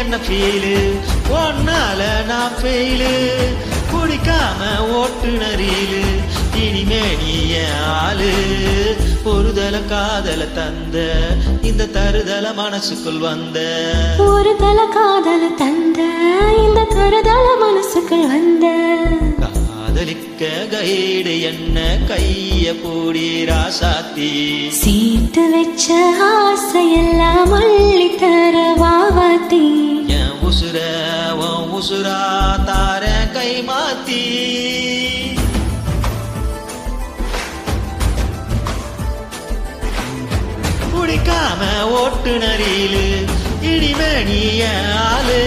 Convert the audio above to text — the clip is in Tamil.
என்ன ஃபீலு ஒன்னால நான் ஃபெயிலு குடிக்காம ஓட்டுநரீலு இனிமே நீ என் ஆளு ஒருதல காதல தந்த இந்த தருதல மனசுக்குள் வந்த ஒரு தல காதல தந்த இந்த தருதல மனசுக்குள் வந்த காதலிக்க கைடு என்ன கைய பூடி ராசாத்தி சீட்டு வச்ச ஆசையெல்லாம் அள்ளி தர வாவாத்தி என் உசுர உன் உசுரா தார கை மாத்தி குடிக்காம ஓட்டுநரீலு இனிமே நீ என் ஆளு